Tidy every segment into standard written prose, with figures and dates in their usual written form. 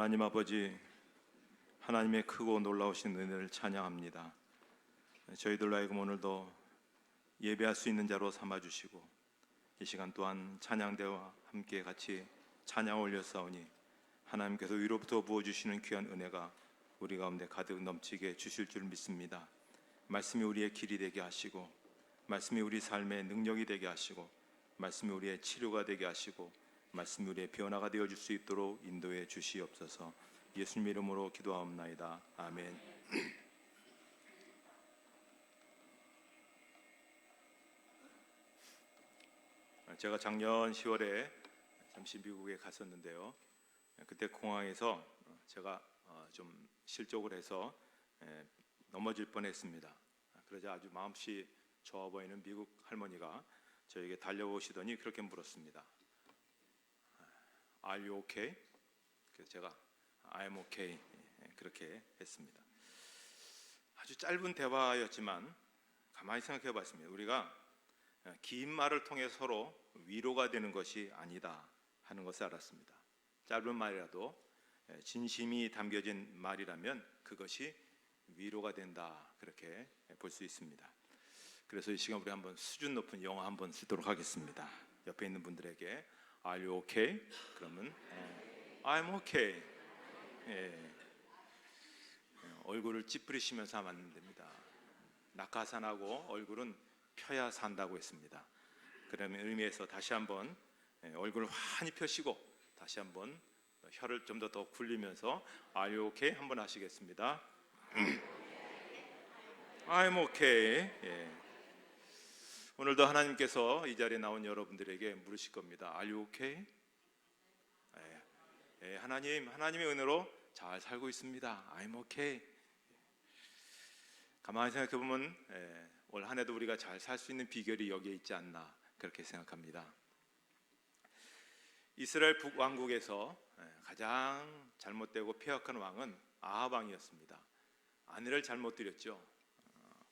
하나님 아버지, 하나님의 크고 놀라우신 은혜를 찬양합니다. 저희들로 하여금 오늘도 예배할 수 있는 자로 삼아주시고 이 시간 또한 찬양대와 함께 같이 찬양 올렸사오니 하나님께서 위로부터 부어주시는 귀한 은혜가 우리 가운데 가득 넘치게 주실 줄 믿습니다. 말씀이 우리의 길이 되게 하시고, 말씀이 우리 삶의 능력이 되게 하시고, 말씀이 우리의 치료가 되게 하시고, 말씀이 우리의 변화가 되어줄 수 있도록 인도해 주시옵소서. 예수님 이름으로 기도하옵나이다. 아멘. 제가 작년 10월에 잠시 미국에 갔었는데요. 그때 공항에서 제가 좀 실족을 해서 넘어질 뻔했습니다. 그러자 아주 마음씨 좋아 보이는 미국 할머니가 저에게 달려오시더니 그렇게 물었습니다. Are you okay? 그래서 제가 I'm okay 그렇게 했습니다. 아주 짧은 대화였지만 가만히 생각해 봤습니다. 우리가 긴 말을 통해 서로 위로가 되는 것이 아니다 하는 것을 알았습니다. 짧은 말이라도 진심이 담겨진 말이라면 그것이 위로가 된다, 그렇게 볼 수 있습니다. 그래서 이 시간 우리 한번 수준 높은 영어 한번 쓰도록 하겠습니다. 옆에 있는 분들에게 Are you okay? 그러면 I'm okay. 얼굴을 찌푸리시면서 하면 안 됩니다. 낙하산하고 얼굴은 펴야 산다고 했습니다. 그러면 의미에서 다시 한번 얼굴을 환히 펴시고 다시 한번 혀를 좀 더 굴리면서 Are you okay? 한번 하시겠습니다. I'm okay. 오늘도 하나님께서 이 자리에 나온 여러분들에게 물으실 겁니다. Are you okay? 하나님의 은혜로 잘 살고 있습니다. I'm okay. 가만히 생각해 보면 올 한 해도 우리가 잘 살 수 있는 비결이 여기에 있지 않나, 그렇게 생각합니다. 이스라엘 북왕국에서 가장 잘못되고 폐역한 왕은 아합 왕이었습니다. 아내를 잘못 들였죠.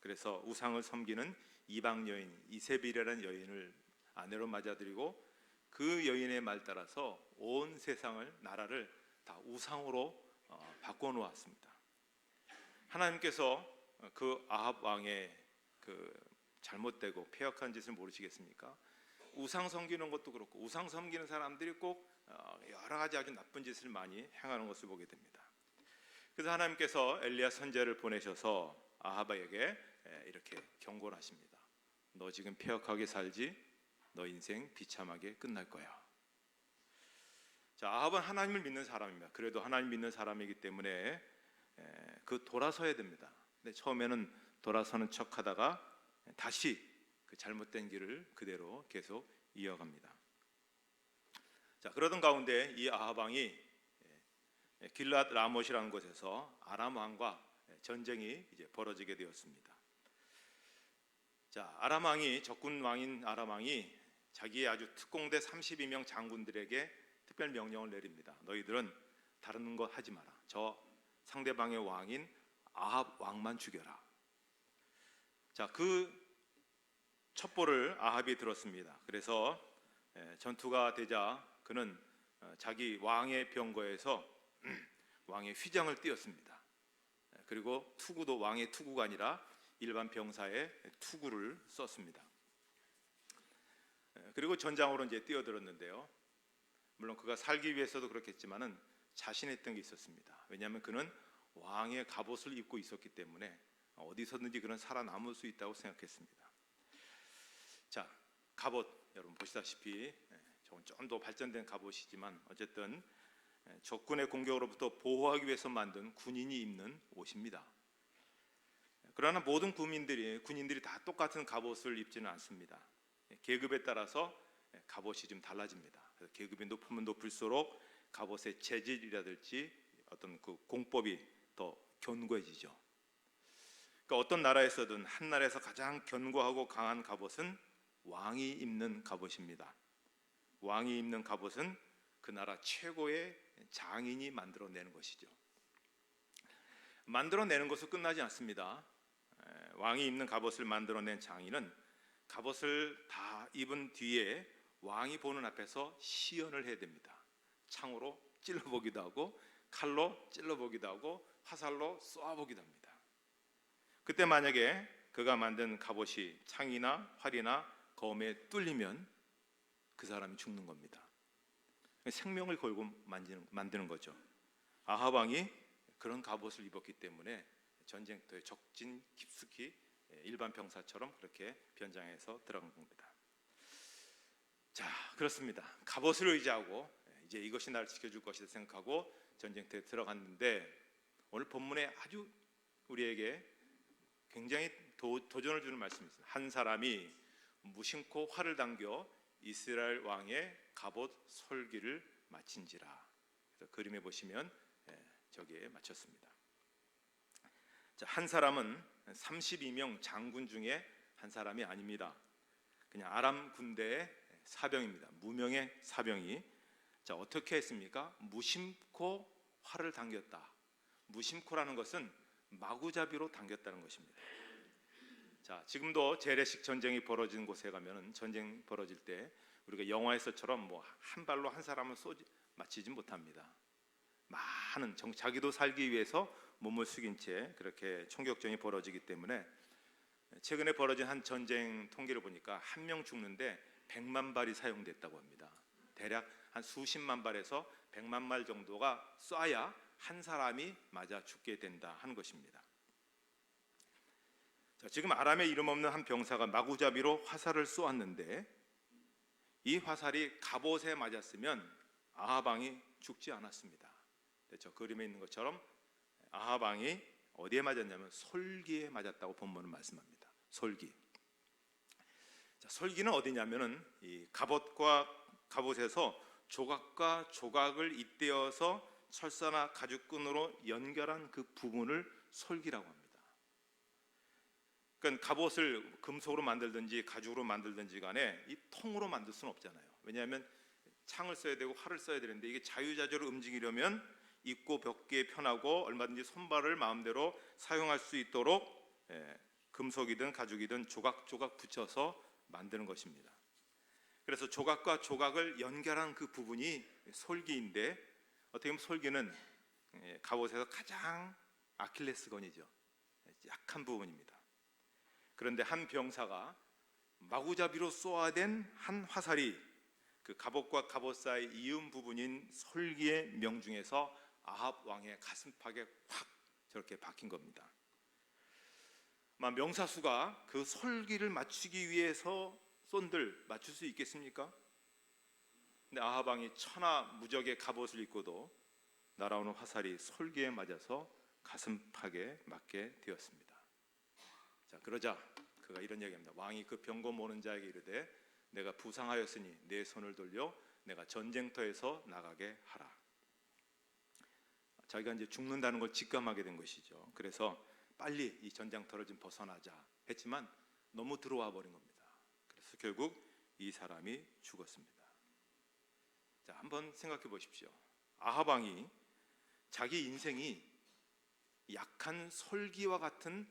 그래서 우상을 섬기는 이방 여인 이세벨이라는 여인을 아내로 맞아들이고 그 여인의 말 따라서 온 세상을, 나라를 다 우상으로 바꿔놓았습니다. 하나님께서 그 아합 왕의 그 잘못되고 폐역한 짓을 모르시겠습니까? 우상 섬기는 것도 그렇고 우상 섬기는 사람들이 꼭 여러 가지 아주 나쁜 짓을 많이 행하는 것을 보게 됩니다. 그래서 하나님께서 엘리야 선지자를 보내셔서 아합에게 이렇게 경고를 하십니다. 너 지금 폐역하게 살지, 너 인생 비참하게 끝날 거야. 자, 아합은 하나님을 믿는 사람입니다. 그래도 하나님 믿는 사람이기 때문에 돌아서야 됩니다. 근데 처음에는 돌아서는 척하다가 다시 그 잘못된 길을 그대로 계속 이어갑니다. 자, 그러던 가운데 이 아합 왕이 길랏 라못이라는 곳에서 아람 왕과 전쟁이 이제 벌어지게 되었습니다. 자, 아람 왕이, 적군 왕인 아람 왕이 자기의 아주 특공대 32명 장군들에게 특별 명령을 내립니다. 너희들은 다른 거 하지 마라. 저 상대방의 왕인 아합 왕만 죽여라. 자, 그 첩보를 아합이 들었습니다. 그래서 전투가 되자 그는 자기 왕의 병거에서 왕의 휘장을 띄었습니다. 그리고 투구도 왕의 투구가 아니라 일반 병사의 투구를 썼습니다. 그리고 전장으로 이제 뛰어들었는데요. 물론 그가 살기 위해서도 그렇겠지만은 자신했던 게 있었습니다. 왜냐하면 그는 왕의 갑옷을 입고 있었기 때문에 어디서든지 그는 살아남을 수 있다고 생각했습니다. 자, 갑옷 여러분 보시다시피 좀 더 발전된 갑옷이지만 어쨌든 적군의 공격으로부터 보호하기 위해서 만든 군인이 입는 옷입니다. 그러나 모든 군인들이 다 똑같은 갑옷을 입지는 않습니다. 계급에 따라서 갑옷이 좀 달라집니다. 그래서 계급이 높으면 높을수록 갑옷의 재질이라든지 어떤 그 공법이 더 견고해지죠. 그러니까 어떤 나라에서든 한 나라에서 가장 견고하고 강한 갑옷은 왕이 입는 갑옷입니다. 왕이 입는 갑옷은 그 나라 최고의 장인이 만들어내는 것이죠. 만들어내는 것은 끝나지 않습니다. 왕이 입는 갑옷을 만들어낸 장인은 갑옷을 다 입은 뒤에 왕이 보는 앞에서 시연을 해야 됩니다. 창으로 찔러보기도 하고 칼로 찔러보기도 하고 화살로 쏘아보기도 합니다. 그때 만약에 그가 만든 갑옷이 창이나 활이나 검에 뚫리면 그 사람이 죽는 겁니다. 생명을 걸고 만드는 거죠. 아합 왕이 그런 갑옷을 입었기 때문에 전쟁터에 적진 깊숙이 일반 병사처럼 그렇게 변장해서 들어간 겁니다. 자, 그렇습니다. 갑옷을 의지하고 이제 이것이 나를 지켜줄 것이다 생각하고 전쟁터에 들어갔는데, 오늘 본문에 아주 우리에게 굉장히 도전을 주는 말씀이 있습니다. 한 사람이 무심코 활을 당겨 이스라엘 왕의 갑옷 솔기를 마친지라. 그래서 그림에 보시면 저기에 맞췄습니다. 자, 한 사람은 32명 장군 중에 한 사람이 아닙니다. 그냥 아람 군대의 사병입니다. 무명의 사병이 자, 어떻게 했습니까? 무심코 활을 당겼다. 무심코라는 것은 마구잡이로 당겼다는 것입니다. 자, 지금도 재래식 전쟁이 벌어지는 곳에 가면은 전쟁 벌어질 때 우리가 영화에서처럼 뭐 한 발로 한 사람을 맞히지 못합니다. 많은 자기도 살기 위해서 몸을 숙인 채 그렇게 총격전이 벌어지기 때문에 최근에 벌어진 한 전쟁 통계를 보니까 한 명 죽는데 100만 발이 사용됐다고 합니다. 대략 한 수십만 발에서 100만 발 정도가 쏴야 한 사람이 맞아 죽게 된다 하는 것입니다. 자, 지금 아람에 이름 없는 한 병사가 마구잡이로 화살을 쏘았는데 이 화살이 갑옷에 맞았으면 아합 왕이 죽지 않았습니다. 저 그림에 있는 것처럼 아합 왕이 어디에 맞았냐면 솔기에 맞았다고 본문은 말씀합니다. 솔기. 자, 솔기는 어디냐면은 이 갑옷에서 조각과 조각을 잇대어서 철사나 가죽끈으로 연결한 그 부분을 솔기라고 합니다. 그러니까 갑옷을 금속으로 만들든지 가죽으로 만들든지 간에 이 통으로 만들 수는 없잖아요. 왜냐하면 창을 써야 되고 활을 써야 되는데 이게 자유자재로 움직이려면 입고 벗기에 편하고 얼마든지 손발을 마음대로 사용할 수 있도록 금속이든 가죽이든 조각조각 붙여서 만드는 것입니다. 그래서 조각과 조각을 연결한 그 부분이 솔기인데, 어떻게 보면 솔기는 갑옷에서 가장 아킬레스건이죠. 약한 부분입니다. 그런데 한 병사가 마구잡이로 쏘아댄 한 화살이 그 갑옷과 갑옷 사이 이음 부분인 솔기의 명중에서 아합 왕의 가슴팍에 확 저렇게 박힌 겁니다. 명사수가 그 솔기를 맞추기 위해서 쏜들 맞출 수 있겠습니까? 근데 아합 왕이 천하무적의 갑옷을 입고도 날아오는 화살이 솔기에 맞아서 가슴팍에 맞게 되었습니다. 자, 그러자 그가 이런 얘기합니다. 왕이 그 병거 모는 자에게 이르되 내가 부상하였으니 내 손을 돌려 내가 전쟁터에서 나가게 하라. 자기가 이제 죽는다는 걸 직감하게 된 것이죠. 그래서 빨리 이 전장터를 좀 벗어나자 했지만 너무 들어와 버린 겁니다. 그래서 결국 이 사람이 죽었습니다. 자, 한번 생각해 보십시오. 아합 왕이 자기 인생이 약한 솔기와 같은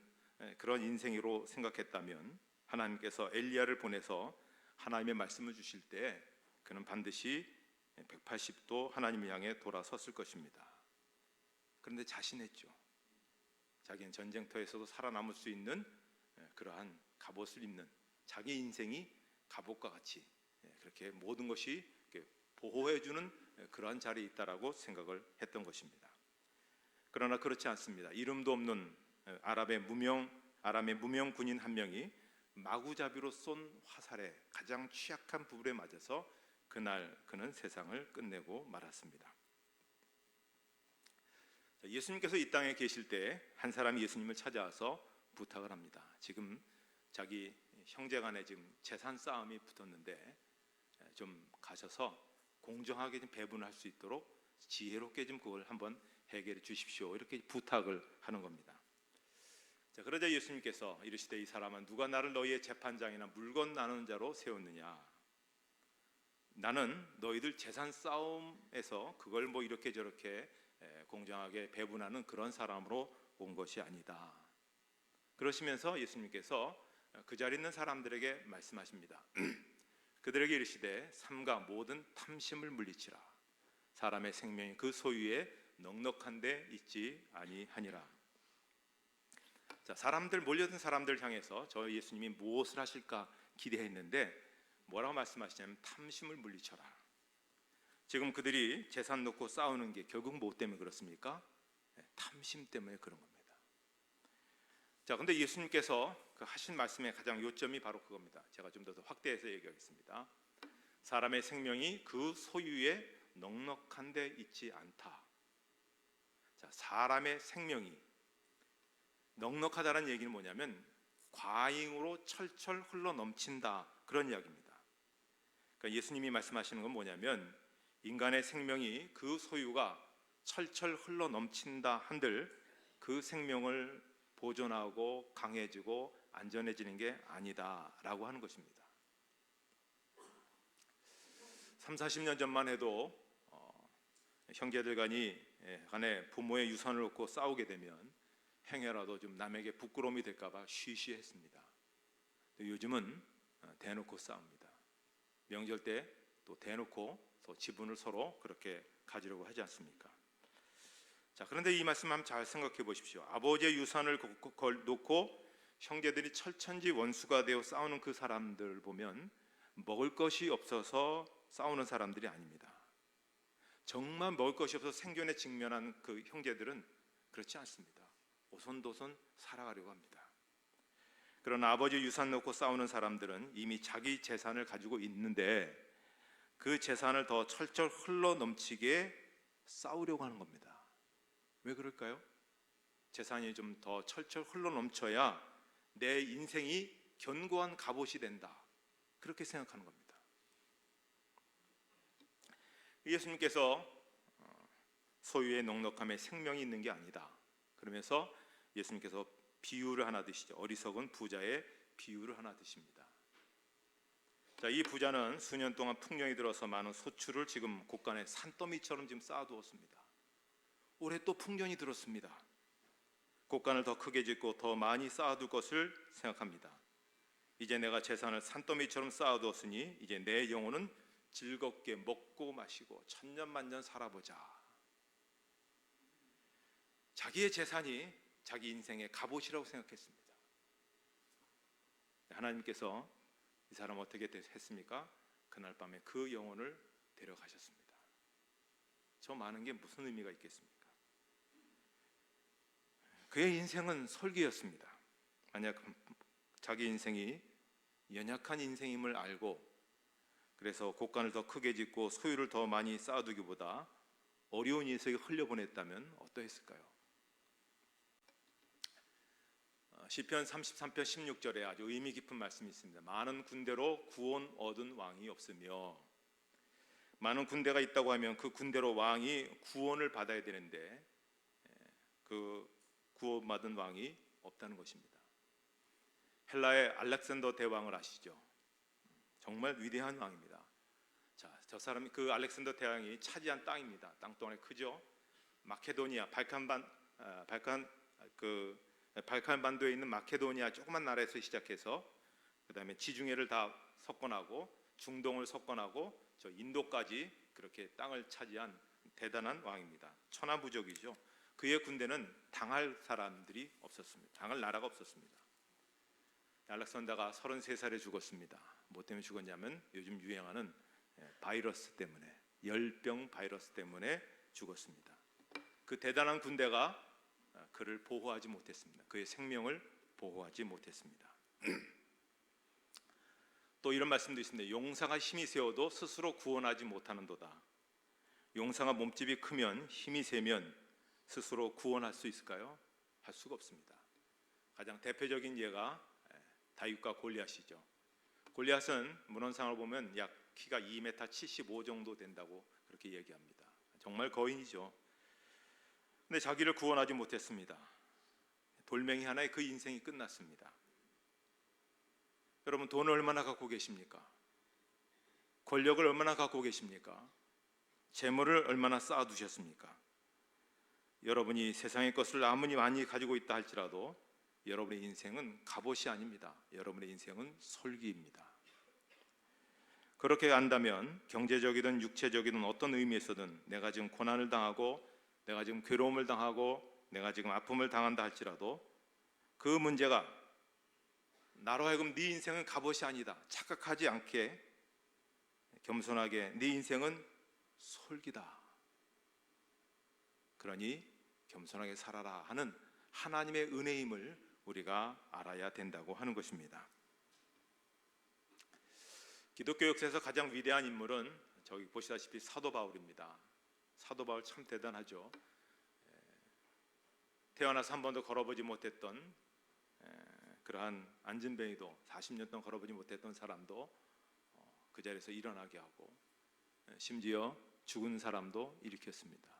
그런 인생으로 생각했다면 하나님께서 엘리야를 보내서 하나님의 말씀을 주실 때 그는 반드시 180도 하나님을 향해 돌아섰을 것입니다. 그런데 자신했죠. 자기는 전쟁터에서도 살아남을 수 있는 그러한 갑옷을 입는 자기 인생이 갑옷과 같이 그렇게 모든 것이 보호해주는 그러한 자리에 있다라고 생각을 했던 것입니다. 그러나 그렇지 않습니다. 이름도 없는 아람의 무명 군인 한 명이 마구잡이로 쏜 화살에 가장 취약한 부분에 맞아서 그날 그는 세상을 끝내고 말았습니다. 예수님께서 이 땅에 계실 때 한 사람이 예수님을 찾아와서 부탁을 합니다. 지금 자기 형제간에 지금 재산 싸움이 붙었는데 좀 가셔서 공정하게 좀 배분할 수 있도록 지혜롭게 좀 그걸 한번 해결해 주십시오. 이렇게 부탁을 하는 겁니다. 자, 그러자 예수님께서 이르시되 이 사람은 누가 나를 너희의 재판장이나 물건 나누는 자로 세웠느냐? 나는 너희들 재산 싸움에서 그걸 뭐 이렇게 저렇게 공정하게 배분하는 그런 사람으로 온 것이 아니다. 그러시면서 예수님께서 그 자리에 있는 사람들에게 말씀하십니다. 그들에게 이르시되 삼가 모든 탐심을 물리치라. 사람의 생명이 그 소유에 넉넉한 데 있지 아니하니라. 자, 사람들 몰려든 사람들 향해서 저 예수님이 무엇을 하실까 기대했는데 뭐라고 말씀하시냐면 탐심을 물리쳐라. 지금 그들이 재산 놓고 싸우는 게 결국 뭐 때문에 그렇습니까? 탐심 때문에 그런 겁니다. 자, 근데 예수님께서 그 하신 말씀의 가장 요점이 바로 그겁니다. 제가 좀 더 확대해서 얘기하겠습니다. 사람의 생명이 그 소유에 넉넉한 데 있지 않다. 자, 사람의 생명이 넉넉하다는 얘기는 뭐냐면 과잉으로 철철 흘러 넘친다, 그런 이야기입니다. 그러니까 예수님이 말씀하시는 건 뭐냐면 인간의 생명이 그 소유가 철철 흘러 넘친다 한들 그 생명을 보존하고 강해지고 안전해지는 게 아니다라고 하는 것입니다. 30-40년 전만 해도 형제들 간에 부모의 유산을 놓고 싸우게 되면 행여라도 좀 남에게 부끄러움이 될까 봐 쉬쉬했습니다. 요즘은 대놓고 싸웁니다. 명절 때 또 대놓고 또 지분을 서로 그렇게 가지려고 하지 않습니까? 자, 그런데 이 말씀 한번 잘 생각해 보십시오. 아버지의 유산을 놓고 형제들이 철천지 원수가 되어 싸우는 그 사람들 보면 먹을 것이 없어서 싸우는 사람들이 아닙니다. 정말 먹을 것이 없어서 생존에 직면한 그 형제들은 그렇지 않습니다. 오손도손 살아가려고 합니다. 그러나 아버지 유산 놓고 싸우는 사람들은 이미 자기 재산을 가지고 있는데 그 재산을 더 철철 흘러 넘치게 싸우려고 하는 겁니다. 왜 그럴까요? 재산이 좀 더 철철 흘러 넘쳐야 내 인생이 견고한 갑옷이 된다, 그렇게 생각하는 겁니다. 예수님께서 소유의 넉넉함에 생명이 있는 게 아니다, 그러면서 예수님께서 비유를 하나 드시죠. 어리석은 부자의 비유를 하나 드십니다. 자, 이 부자는 수년 동안 풍년이 들어서 많은 소출을 지금 곳간에 산더미처럼 지금 쌓아두었습니다. 올해 또 풍년이 들었습니다. 곳간을 더 크게 짓고 더 많이 쌓아둘 것을 생각합니다. 이제 내가 재산을 산더미처럼 쌓아두었으니 이제 내 영혼은 즐겁게 먹고 마시고 천년만년 살아보자. 자기의 재산이 자기 인생의 갑옷이라고 생각했습니다. 하나님께서 이 사람 어떻게 했습니까? 그날 밤에 그 영혼을 데려가셨습니다. 저 많은 게 무슨 의미가 있겠습니까? 그의 인생은 설계였습니다. 만약 자기 인생이 연약한 인생임을 알고 그래서 곳간을 더 크게 짓고 소유를 더 많이 쌓아두기보다 어려운 인생에 흘려보냈다면 어떠했을까요? 시편 33편 16절에 아주 의미 깊은 말씀이 있습니다. 많은 군대로 구원 얻은 왕이 없으며, 많은 군대가 있다고 하면 그 군대로 왕이 구원을 받아야 되는데 그 구원받은 왕이 없다는 것입니다. 헬라의 알렉산더 대왕을 아시죠? 정말 위대한 왕입니다. 자, 저 사람이 그 알렉산더 대왕이 차지한 땅입니다. 땅덩어리 크죠? 마케도니아, 발칸반도에 있는 마케도니아 조그만 나라에서 시작해서 그 다음에 지중해를 다 석권하고 중동을 석권하고 저 인도까지 그렇게 땅을 차지한 대단한 왕입니다. 천하무적이죠. 그의 군대는 당할 사람들이 없었습니다. 당할 나라가 없었습니다. 알렉산더가 33살에 죽었습니다. 뭐 때문에 죽었냐면 요즘 유행하는 바이러스 때문에, 열병 바이러스 때문에 죽었습니다. 그 대단한 군대가 그를 보호하지 못했습니다. 그의 생명을 보호하지 못했습니다. 또 이런 말씀도 있습니다. 용사가 힘이 세어도 스스로 구원하지 못하는도다. 용사가 몸집이 크면 힘이 세면 스스로 구원할 수 있을까요? 할 수가 없습니다. 가장 대표적인 예가 다윗과 골리앗이죠. 골리앗은 문헌상을 보면 약 키가 2m 75 정도 된다고 그렇게 얘기합니다. 정말 거인이죠. 근데 자기를 구원하지 못했습니다. 돌멩이 하나에 그 인생이 끝났습니다. 여러분, 돈을 얼마나 갖고 계십니까? 권력을 얼마나 갖고 계십니까? 재물을 얼마나 쌓아두셨습니까? 여러분이 세상의 것을 아무리 많이 가지고 있다 할지라도 여러분의 인생은 갑옷이 아닙니다. 여러분의 인생은 솔기입니다. 그렇게 안다면 경제적이든 육체적이든 어떤 의미에서든 내가 지금 고난을 당하고 내가 지금 괴로움을 당하고 내가 지금 아픔을 당한다 할지라도 그 문제가 나로 하여금 네 인생은 갑옷이 아니다 착각하지 않게 겸손하게 네 인생은 솔기다. 그러니 겸손하게 살아라 하는 하나님의 은혜임을 우리가 알아야 된다고 하는 것입니다. 기독교 역사에서 가장 위대한 인물은 저기 보시다시피 사도 바울입니다. 사도 바울 참 대단하죠. 태어나서 한 번도 걸어보지 못했던 그러한 안진뱅이도 40년 동안 걸어보지 못했던 사람도 그 자리에서 일어나게 하고 심지어 죽은 사람도 일으켰습니다.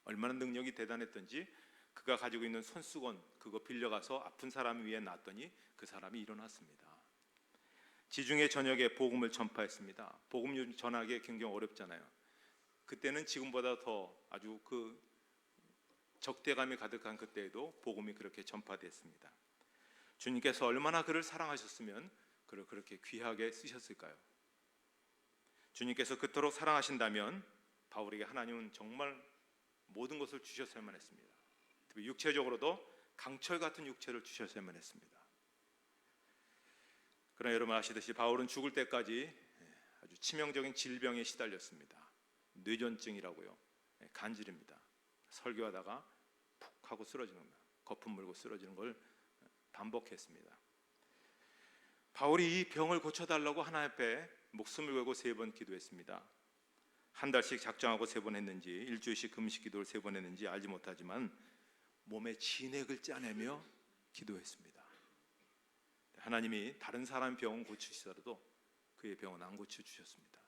얼마나 능력이 대단했던지 그가 가지고 있는 손수건 그거 빌려가서 아픈 사람 위에 놨더니 그 사람이 일어났습니다. 지중해 전역에 복음을 전파했습니다. 복음 전하기 굉장히 어렵잖아요. 그때는 지금보다 더 아주 그 적대감이 가득한 그때에도 복음이 그렇게 전파됐습니다. 주님께서 얼마나 그를 사랑하셨으면 그를 그렇게 귀하게 쓰셨을까요? 주님께서 그토록 사랑하신다면 바울에게 하나님은 정말 모든 것을 주셨어야만 했습니다. 특히 육체적으로도 강철 같은 육체를 주셨어야만 했습니다. 그러나 여러분 아시듯이 바울은 죽을 때까지 아주 치명적인 질병에 시달렸습니다. 뇌전증이라고요. 간질입니다. 설교하다가 푹 하고 쓰러지는 거예요. 거품 물고 쓰러지는 걸 반복했습니다. 바울이 이 병을 고쳐달라고 하나님 앞에 목숨을 걸고 3번 기도했습니다. 한 달씩 작정하고 3번 했는지 일주일씩 금식 기도를 3번 했는지 알지 못하지만 몸에 진액을 짜내며 기도했습니다. 하나님이 다른 사람 병은 고치시더라도 그의 병은 안 고쳐주셨습니다.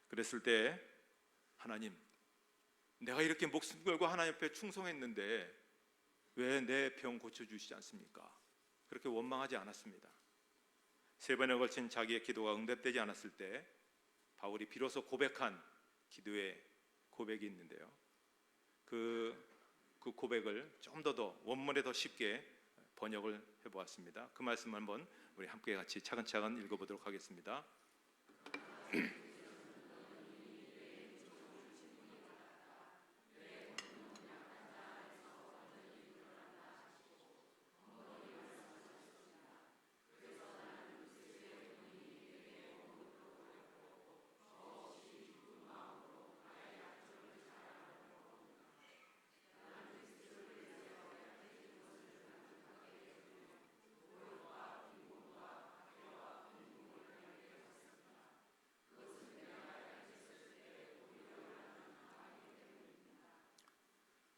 그랬을 때 하나님, 내가 이렇게 목숨 걸고 하나님 앞에 충성했는데 왜 내 병 고쳐주시지 않습니까? 그렇게 원망하지 않았습니다. 3번에 걸친 자기의 기도가 응답되지 않았을 때 바울이 비로소 고백한 기도의 고백이 있는데요. 그 고백을 좀 더 원문에 더 쉽게 번역을 해보았습니다. 그 말씀 한번 우리 함께 같이 차근차근 읽어보도록 하겠습니다.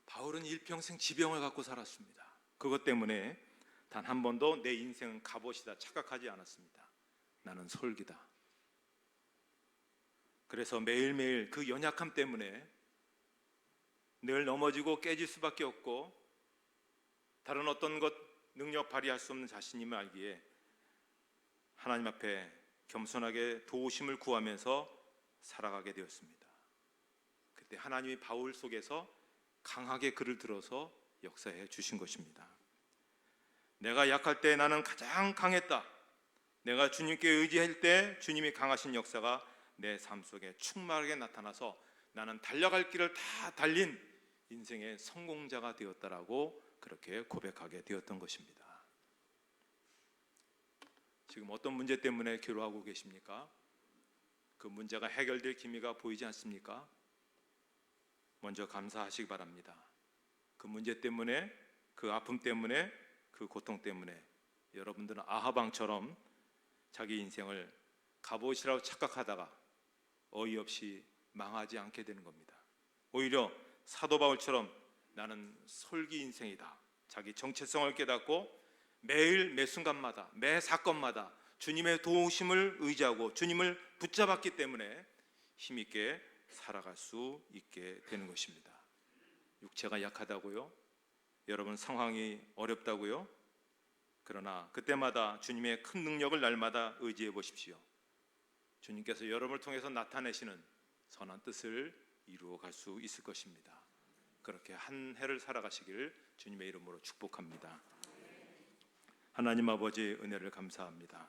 바울은 일평생 지병을 갖고 살았습니다. 그것 때문에 단 한 번도 내 인생은 갑옷이다 착각하지 않았습니다. 나는 솔기다. 그래서 매일매일 그 연약함 때문에 늘 넘어지고 깨질 수밖에 없고 다른 어떤 것 능력 발휘할 수 없는 자신임을 알기에 하나님 앞에 겸손하게 도우심을 구하면서 살아가게 되었습니다. 그때 하나님이 바울 속에서 강하게 그를 들어서 역사해 주신 것입니다. 내가 약할 때 나는 가장 강했다. 내가 주님께 의지할 때 주님이 강하신 역사가 내 삶 속에 충만하게 나타나서 나는 달려갈 길을 다 달린 인생의 성공자가 되었다라고 그렇게 고백하게 되었던 것입니다. 지금 어떤 문제 때문에 괴로워하고 계십니까? 그 문제가 해결될 기미가 보이지 않습니까? 먼저 감사하시기 바랍니다. 그 문제 때문에, 그 아픔 때문에, 그 고통 때문에 여러분들은 아하방처럼 자기 인생을 갑옷이라고 착각하다가 어이없이 망하지 않게 되는 겁니다. 오히려 사도 바울처럼 나는 솔기 인생이다. 자기 정체성을 깨닫고 매일 매 순간마다 매 사건마다 주님의 도우심을 의지하고 주님을 붙잡았기 때문에 힘있게 살아갈 수 있게 되는 것입니다. 육체가 약하다고요? 여러분 상황이 어렵다고요? 그러나 그때마다 주님의 큰 능력을 날마다 의지해 보십시오. 주님께서 여러분을 통해서 나타내시는 선한 뜻을 이루어 갈 수 있을 것입니다. 그렇게 한 해를 살아가시기를 주님의 이름으로 축복합니다. 하나님 아버지 은혜를 감사합니다.